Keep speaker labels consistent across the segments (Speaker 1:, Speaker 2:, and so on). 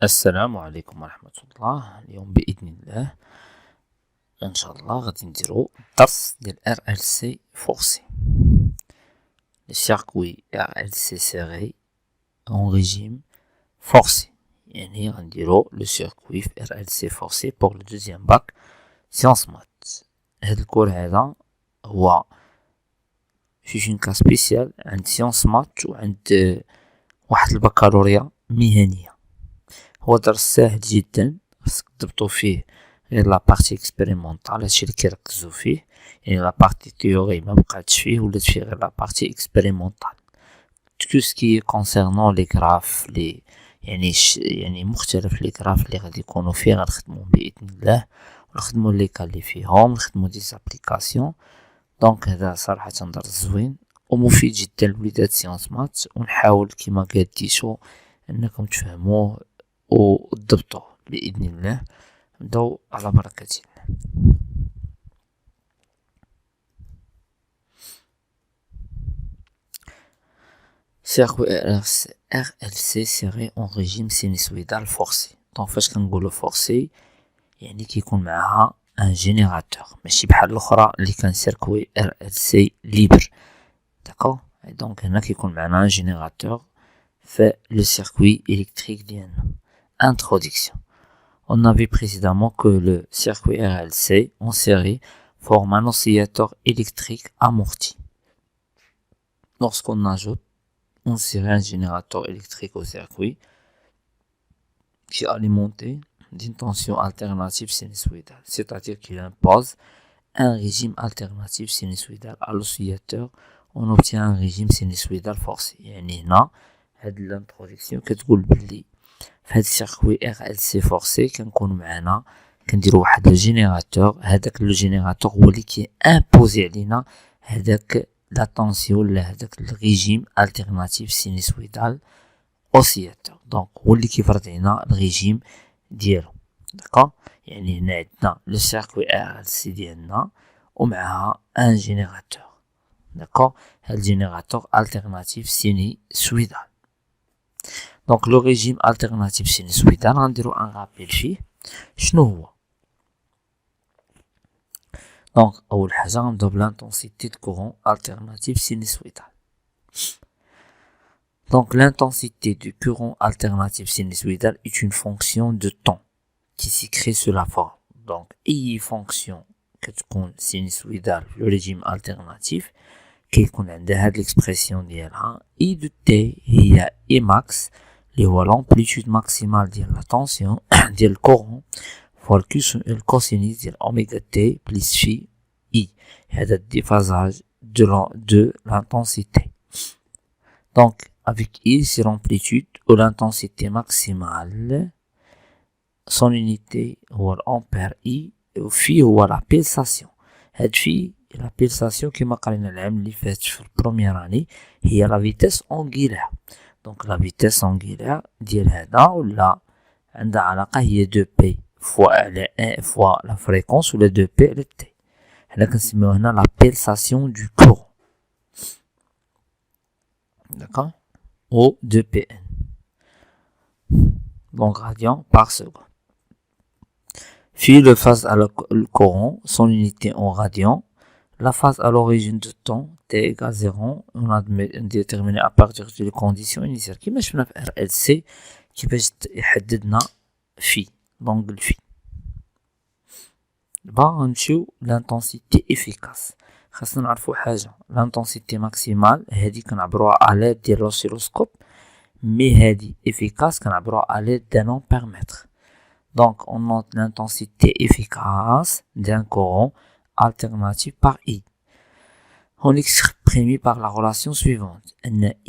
Speaker 1: السلام عليكم ورحمة الله. اليوم بإذن الله إن شاء الله غادي نديرو درس ديال RLC forcé. Le circuit RLC serré en régime forcé. يعني غنديرو le circuit RLC forcé pour le deuxième bac sciences maths. هاد الكور هذا هو فيه كا سبيسيال عند سيونس مات وعند واحد البكالوريا مهنية. هو درس ساهل جدا، خاصك تضبطو فيه غير لا بارتي اكسبيريمونطال، هادشي اللي كيركزو فيه، يعني لا بارتي تيوري ما بقاتش فيه، ولات فيه غير لا بارتي اكسبيريمونطال. تو سكي كونسيرنون لي غراف لي يعني مختلف لي غراف اللي غادي يكونوا فيه غنخدمو باذن الله، ونخدمو لي كا اللي فيهم، نخدمو دي زابليكاسيون. دونك هذا صراحة درس زوين ومفيد جدا لوليدات سيونس مات، ونحاول كيما قاديتو انكم تفهموه وتضبطوه بإذن الله. نبداو على بركة الله. circuit RLC serré en régime sinusoïdal forcé. دونك فاش كنقولو forcé يعني كيكون معها ان جينيراتور، ماشي بحال الاخرى اللي كان سيركوي RLC libre. داكوغ، دونك هنا كيكون معنا ان جينيراتور في لو circuit électrique ديالنا. Introduction. On a vu précédemment que le circuit RLC en série forme un oscillateur électrique amorti. Lorsqu'on ajoute en série un générateur électrique au circuit qui est alimenté d'une tension alternative sinusoïdale, c'est-à-dire qu'il impose un régime alternatif sinusoïdal à l'oscillateur, on obtient un régime sinusoïdal forcé. يعني هنا هاد الانترودكسيون كتقول بلي في هاد السيركوي RLC فورسي كنكون معنا كنديرو واحد الجينيراتور. هداك لو جينيراتور هو اللي كي امبوزي علينا هداك لا طونسيون ولا هداك الريجيم التيرناتيف سينوسويدال اوسيلاتور. دونك هو اللي كيفرض علينا الريجيم ديالو. داكوغ، يعني هنا عندنا لو سيركوي RLC ديالنا ومعها ان جينيراتور. داكوغ، هاد الجينيراتور التيرناتيف سينوسويدال. دونك لو ريجيم التيرناتيف سينوسويدال غنديرو ان رابيل فيه شنو هو. دونك اول حاجه غنبداو بلانتونسيتي دو كورون التيرناتيف سينوسويدال. دونك l'intensité du courant alternatif sinusoïdal est une fonction de temps qui s'écrit sous la forme. Donc اي fonction كتكون سينوسويدال في le régime alternatif كيكون عندها هاد l'expression ديالها اي دو تي هي اي ماكس اللي هو لامبليتود ماكسيمال ديال لا طونسيون ديال الكورون فوا الكوسينيس ديال اوميغا تي بليس في اي. هذا الديفازاج de l'intensité. Donc avec I c'est l'amplitude ou l'intensité maximale, son unité هو l'ampère I وفي هو la pulsation. هاد في la pulsation كما قرينا العام اللي فات في البروميير اني هي la vitesse angulaire. دونك لا فيتاس انغولار ديال هذا ولا عندها علاقه هي 2 بي فوا على 1 فوا لا فريكونس ولا 2 بي على تي. حنا كنسميوها هنا لا بيلساسيون دو كورون. داكوغ، او 2 بي ان دونك راديان بار سكوند. في le phase à le courant, son unité en radian, la phase à l'origine de temps t égale 0 on a déterminé à partir des conditions initiales كيما شفنا في RLC كيفاش يحددنا في. دونك الفي دابا غنمشيو لانتونسيتي افيكاس. خاصنا نعرفو حاجه، لانتونسيتي ماكسيمال هادي كنعبروها على ديال لوسيلوسكوب، مي هادي افيكاس كنعبروها على دان امبيرمتر. Donc, on note l'intensité efficace d'un courant alternatif par I. On l'exprime par la relation suivante.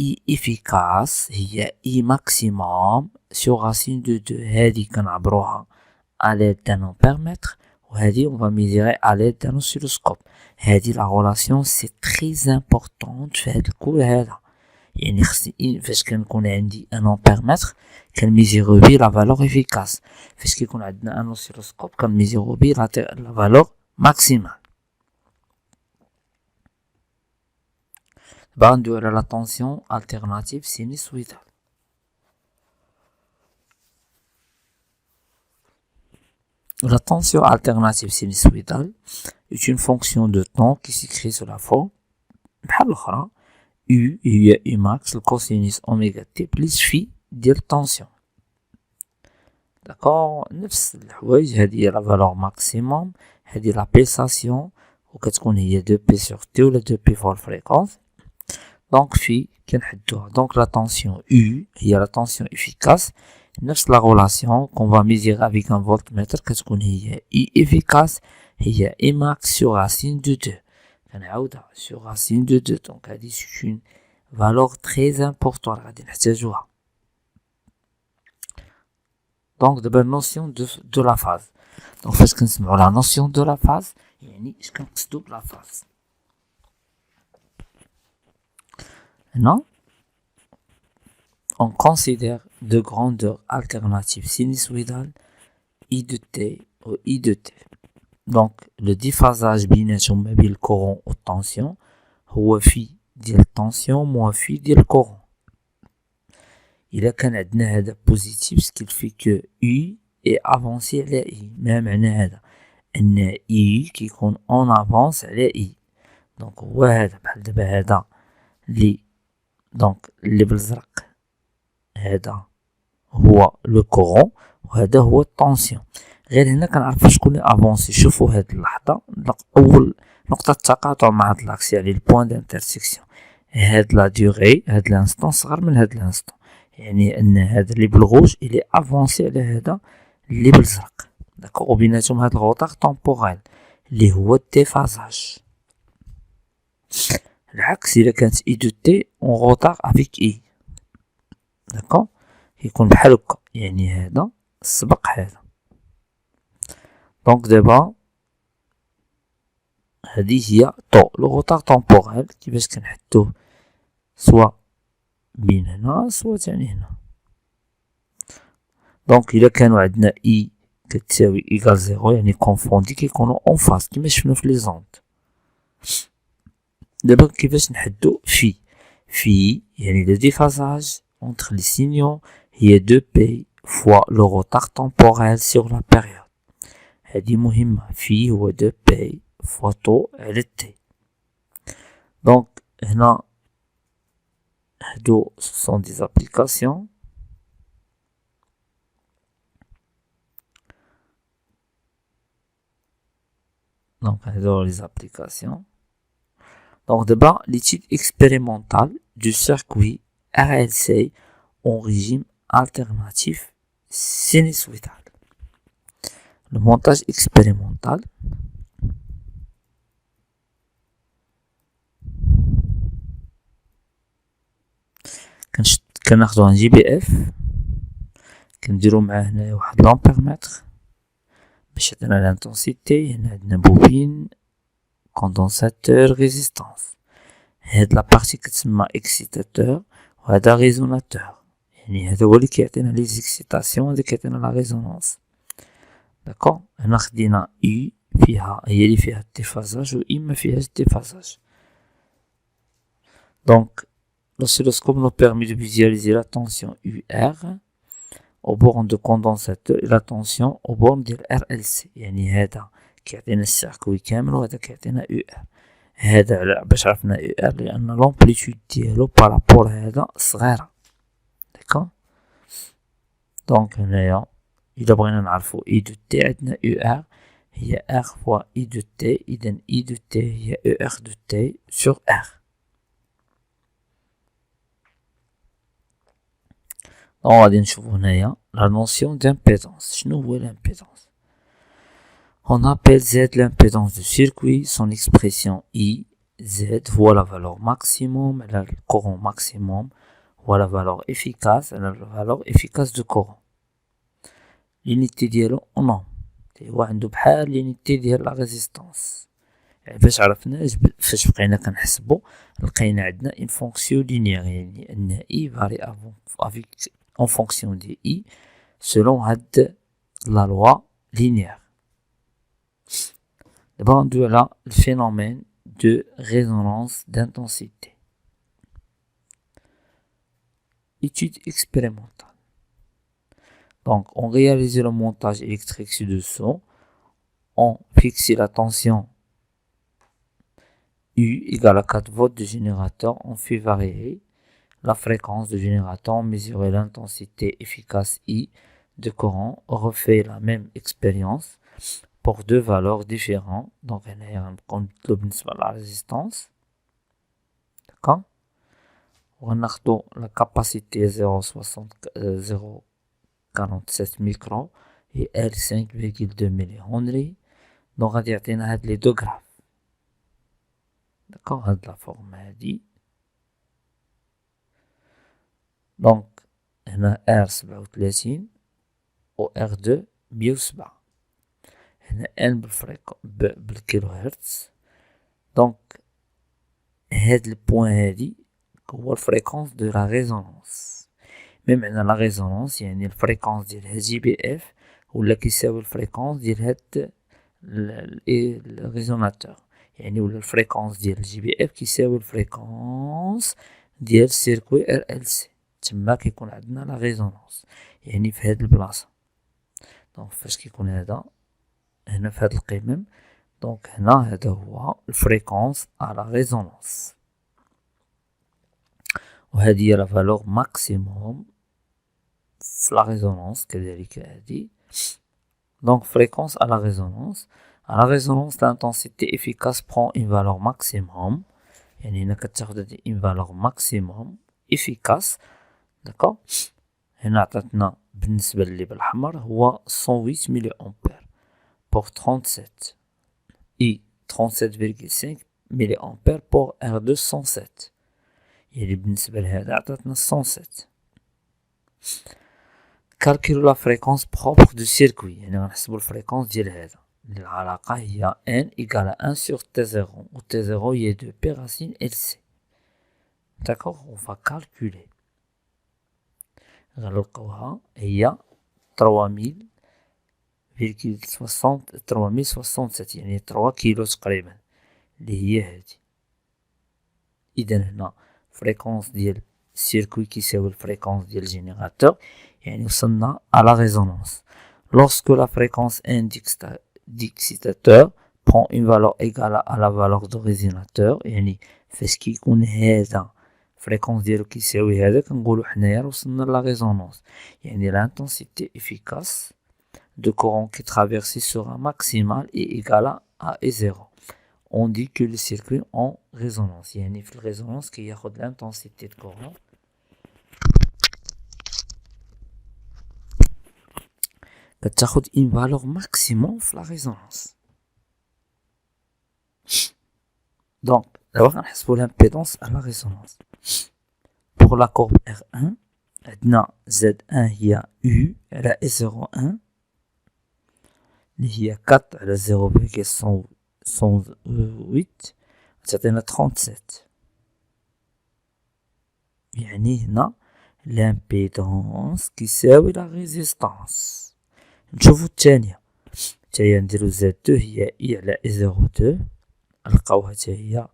Speaker 1: I efficace هي I maximum sur racine de 2. هذه كنعبروها à l'aide d'un ampèremètre وهذه on va mesurer à l'aide d'un oscilloscope. هذه la relation c'est très importante في هذا الكور هذا. يعني خصني فاش كنكون عندي ان امبيرمتر كنميزيرو بيه لا فالور افيكاس، فاش كيكون عندنا ان اوسيلوسكوب كنميزيرو بيه لا فالور ماكسيمال. دابا ندويو على لا طونسيون التيرناتيف سينوسويدال. La tension alternative sinusoïdale est une fonction de temps qui s'écrit sous la forme بحال الأخرى U هي U max الكوسينوس أوميغا تي بلس في ديال التنسيون. داكور نفس الحوايج هادي هي لا فالور ماكسيموم هادي لا بيساسيون وكتكون هي 2 بي سور تي ولا 2 بي فور الفريكونس. دونك في كنحدوها دونك لا tension U هي لا tension efficace نفس لا غولاسيون كون فا ميزير افيك ان فولتمتر كتكون هي I efficace هي I max sur racine de 2 كنعاودها sur racine de 2 دونك هادي c'est une valeur très importante غادي نحتاجوها. دونك دابا notion de la phase. دونك فاش كنسمعو la notion de la phase يعني اش كنقصدو بلا phase. هنا on considère deux grandeurs alternatives sinusoïdales I de T ou I de T. Donc le déphasage بيناتهم ما بين الكورون والتنسيون هو في ديال التنسيون موان في ديال الكورون. إلا كان عندنا هذا بوزيتيف سكيل كو U est avancé على I ما معنى هذا أن I كيكون en avance على I. دونك هو هذا بحال دابا هذا لي دونك اللي بالزرق هذا هو لو كورون وهذا هو التنسيون. غير هنا كنعرفو شكون لي افونسي. شوفوا هاد اللحظه اول نقطه تقاطع مع هاد لاكس يعني البوان دانترسيكسيون هاد لا ديوغي هاد لانستون صغر من هاد لانستون يعني ان هذا اللي بالغوج الي افونسي على هذا اللي بالزرق داكوغ وبيناتهم هاد الغوطار طومبوريل اللي هو الديفازاج. العكس الا كانت اي دو تي اون غوطار افيك اي داكوغ يكون بحال هكا يعني هذا سبق هذا. دونك دابا هذه هي طو لو غوطار طومبوريل كيفاش كنحدوه سوا بين هنا سوا تاني هنا. دونك الا كانوا عندنا اي كتساوي ايكال زيرو يعني كونفوندي كيكونوا اون فاس كيما شفنا في لي زوند. دابا كيفاش نحدو في يعني لو ديفازاج entre les signaux هي 2p fois le retard temporel sur la période. هذه مهمة في هو 2p fois tau على t. دونك هنا هادو sont des applications. Donc هادو les applications. Donc d'abord l'étude expérimentale du circuit RLC en régime alternatif sinusoïdal. Le montage expérimental. كناخدو ان جي بي اف كنديرو معاه هنايا واحد لامبيرمتر باش يعطينا لانتونسيتي. هنا عندنا بوبين كوندونساتور ريزيستانس. هاد لا بارتي كتسمى اكسيتاتور وهذا ريزوناتور يعني هذا هو اللي كيعطينا لي زيكسيتاسيون هذا كيعطينا لا ريزونانس داكوغ. هنا خدينا اي فيها هي اللي فيها الديفازاج و اي ما فيهاش الديفازاج. دونك l'oscilloscope nous permet de visualiser la tension UR au borne de condensateur et la tension au borne ديال RLC يعني هذا كيعطينا السيركوي كامل وهذا كيعطينا UR. هذا باش عرفنا UR لأن لومبليتود ديالو بارابور هذا صغيرة داكوغ. دونك هنايا إلا بغينا نعرفو إي دو تي عندنا UR هي R fois I de T إذن I de T هي ER de T sur R. غادي نشوفو هنايا لا نوسيون د'impédance. شنو هو l'impédance؟ On appelle Z l'impédance du circuit. Son expression I Z voit la valeur maximum على le courant maximum voit la valeur efficace على la valeur efficace du courant. l'unité ديالو أون هو عنده بحال لونيتي ديال لا ريزيستانس. باش عرفنا فاش بقينا كنحسبو لقينا عندنا اون فونكسيون لينيير يعني ان اي فاري افيك en fonction de I selon la loi linéaire. D'abord, on a le phénomène de résonance d'intensité. Étude expérimentale. Donc, on réalise le montage électrique ci-dessous on fixe la tension U égale à 4 volts du générateur, on fait varier la fréquence du générateur, mesurer l'intensité efficace I de courant, on refait la même expérience pour deux valeurs différentes. Donc on a la résistance, d'accord. On a la capacité 0,47 microns et L 5,2 millihenry. Donc on a les deux graphes, d'accord, de la forme dit. Donc on a R 37 و R2 107. هنا N بالكيلوهرتز. دونك هاد البوان هادي هو الفريكونس دو لا ريزونانس. بمعنى لا ريزونانس يعني الفريكونس ديال هاد جي بي اف ولا كيساوي الفريكونس ديال هاد الريزوناتور، يعني ولا الفريكونس ديال جي بي اف كيساوي الفريكونس ديال السيركوي ار ال سي. تما كيكون عندنا لا ريزونانس يعني في هاد البلاصه. دونك فاش كيكون هذا هنا في هاد القمم، دونك هنا هذا هو الفريكونس على ريزونانس، وهذه هي لا فالور ماكسيموم في لا ريزونانس كذلك هذه. دونك fréquence à la résonance. À la résonance, l'intensité efficace prend une valeur maximum. يعني هنا كتاخد une valeur maximum efficace. d'accord. هنا عطاتنا بالنسبة للي بالأحمر هو 108 ملي أمبير pour 37 et 37,5 ملي أمبير pour R2 107. يعني بالنسبة لهذا عطاتنا 107. calcule la fréquence propre du circuit. يعني غنحسبو الفريكونس ديال هذا. العلاقة هي N égale à 1 sur T0 où T0 هي 2 P racine LC. d'accord. on va calculer. غنلقاوها هي 3067 يعني 3 كيلو تقريبا اللي هي هادي. اذا هنا فريكونس ديال السيركوي كيساوي الفريكونس ديال الجينيراتور، يعني وصلنا à la résonance. lorsque la fréquence d'excitateur prend une valeur égale à la valeur de résonateur، يعني فاش كيكون هذا فريكونس ديالو كيساوي هذا كنقولوا حنايا وصلنا لا ريزونانس، يعني l'intensité efficace de courant qui traverse sera maximale et égale à E0. on dit que le circuit en résonance، يعني في الريزونانس كياخد l'intensité de courant كتاخد une valeur maximum في la résonance. donc دابا غنحسبوا l'impédance à la résonance. pour la courbe R1 عندنا Z1 هي U على S01 اللي هي 4 على 0,108 تعطينا 37. يعني هنا l'impédance كيساوي la résistance. نشوفو الثانية نديرو Z2 هي I على E02 نلقاوها حتى هي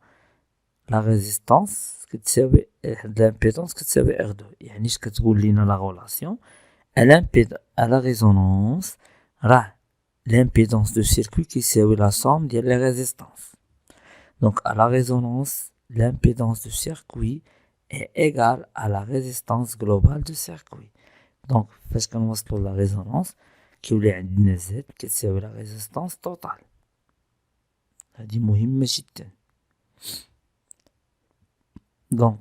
Speaker 1: لا ريزيستانس كتساوي لامبيدونس كتساوي R2. يعني اش كتقول لينا لا غولاسيون على لا ريزونانس راه l'impédance de circuit كيساوي la somme ديال les résistances. donc à la résonance l'impédance du circuit est égale à la résistance globale du circuit. donc فاش كنوصلوا لا ريزونانس كيولي عندنا Z كتساوي la résistance totale. هذه مهمة جدا. donc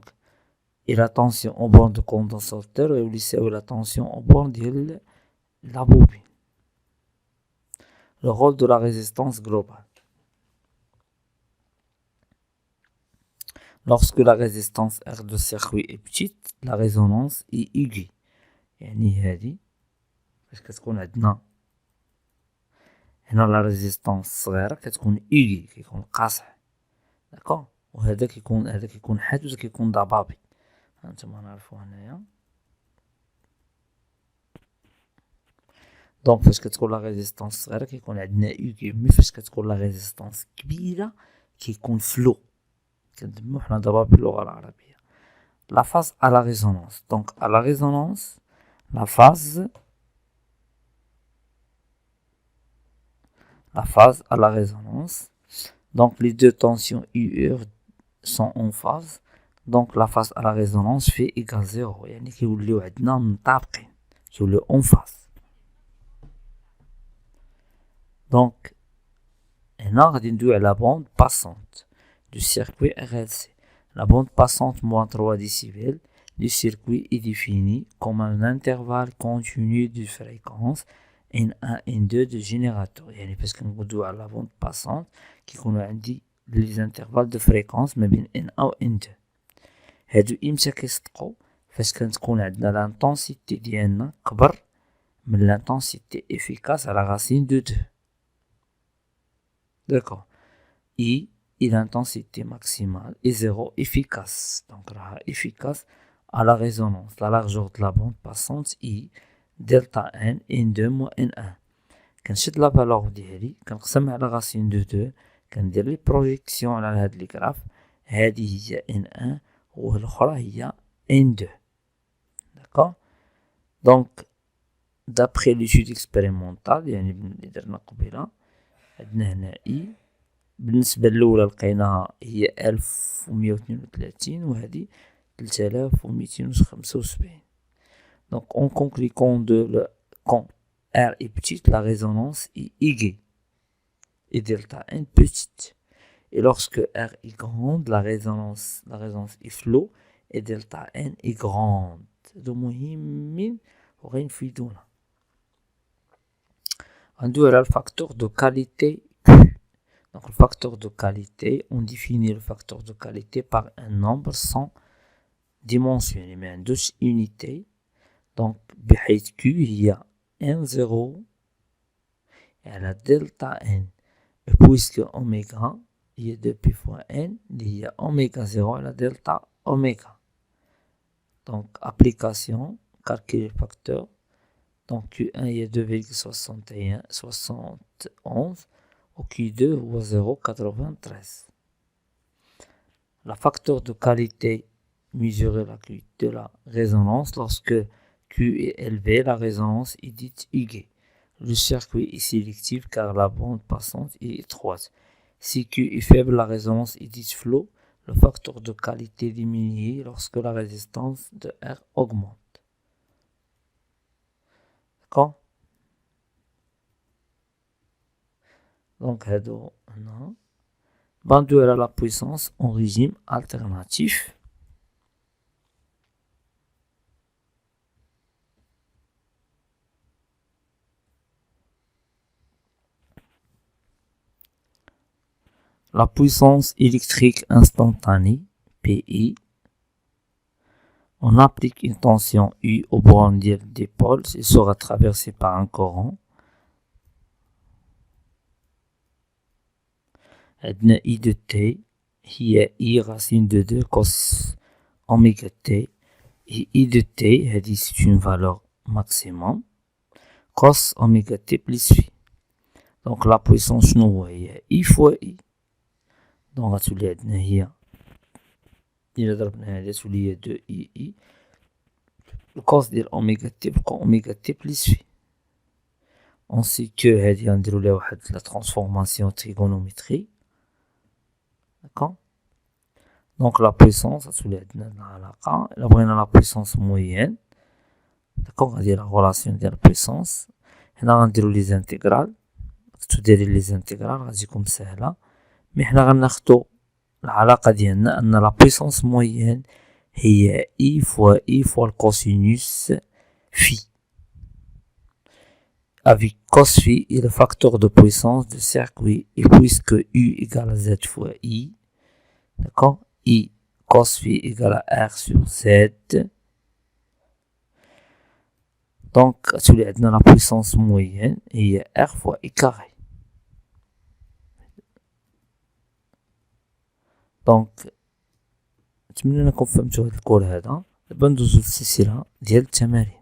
Speaker 1: et la tension au bord de condensateur يولي يساوي la tension au bord ديال la bobine. le rôle de la résistance globale. lorsque la résistance R de circuit est petite la résonance est aiguë. يعني هذه فاش كتكون عندنا هنا لا ريزيستانس صغيره كتكون ايغي كيكون قاصح. داكوغ. وهذا كيكون حاد وهذا كيكون ضبابي. هانتوما نعرفو هنايا. دونك فاش كتكون لا ريزيستانس صغيره كيكون عندنا ايغي، مي فاش كتكون لا ريزيستانس كبيره كيكون فلو. كندمو حنا دابا باللغه العربيه. لا فاز à la résonance. donc à la résonance la phase à la résonance. Donc les deux tensions UR sont en phase. Donc la phase à la résonance fait égal 0. يعني كيوليو عندنا مطابقين كيوليو en phase. Donc هنا غادي ندوي على la bande passante du circuit RLC. La bande passante moins 3 décibels du circuit est définie comme un intervalle continu de fréquence N1 N2 de générateur. يعني parce كنقولوا على la bande passante كيكونوا عندي les intervalles de fréquence ما بين N1 و N2. هادو امتى كيصدقوا؟ فاش كتكون عندنا l'intensité ديالنا كبر من l'intensité efficace على racine de 2. D'accord. Et l'intensité maximale est 0 efficace. Donc là, efficace à la résonance. La largeur de la bande passante est delta n n2 moins n1. كنشد la valeur ديالي كنقسم على racine de 2 كندير لي بروجيكسيون على هاد لي غراف. هذه هي n1 والاخرى هي n2. D'accord. Donc d'après l'étude expérimentale يعني اللي درنا قبيله عندنا هنا اي بالنسبة الأولى لقيناها هي 1132 وهذه 3275. Donc on conclut quand R est petite, la résonance est aiguë et delta N petite. Et lorsque R est grande, la résonance est flow et delta N est grande. هادو مهمين وغنفيدونا. غندوي على الفاكتور دو كاليتي Q. Donc le facteur de qualité, on définit le facteur de qualité par un nombre sans dimension, il met 2 unités. Donc بحيث Q هي N0 et la delta N. Et puisque oméga il y a 2 pi fois N, il y a oméga 0 et la delta oméga. Donc application, calculer le facteur. Donc Q1 il y a 2,71 au Q2 ou 0,93. La facteur de qualité mesurer la qualité de la résonance lorsque Q est élevé, la résonance est dite aiguë. Le circuit est sélectif car la bande passante est étroite. Si Q est faible, la résonance est dite flow. Le facteur de qualité diminue lorsque la résistance de R augmente. D'accord? Donc, bande à la puissance en régime alternatif. La puissance électrique instantanée, PI. On applique une tension U au bornes des pôles. Il sera traversé par un courant. عندنا I de T هي I racine de 2 cos oméga T. Et I de T هذه c'est une valeur maximum cos oméga T plus phi. Donc la puissance شنو هي I fois I. Donc غتولي عندنا هي إلا ضربنا هذا تولي هي 2 I I. الكوس ديال اوميغا تي بقى اوميغا تي بلس في. On sait que هذه غنديرو ليها واحد لا transformation trigonométrie. D'accord. Donc la puissance غتولي عندنا العلاقة إلا بغينا لا puissance moyenne. D'accord. غادي لا relation ديال البويسونس هنا غنديرو لي زانتيغرال. كنتو دايرين لي زانتيغرال غتجيكم ساهلة. مي حنا غناخدو العلاقة ديالنا أن لا puissance moyenne هي I fois le cosinus phi. Avec cos phi est le facteur de puissance du circuit. Et puisque U égale à Z fois I, d'accord, I cos phi égale à R sur Z. Donc, on a la puissance moyenne et R fois I carré. Donc, نتمنى انكم فهمتوا هذا الكور هذا. دابا ندوزو للسلسلة ديال التمارين.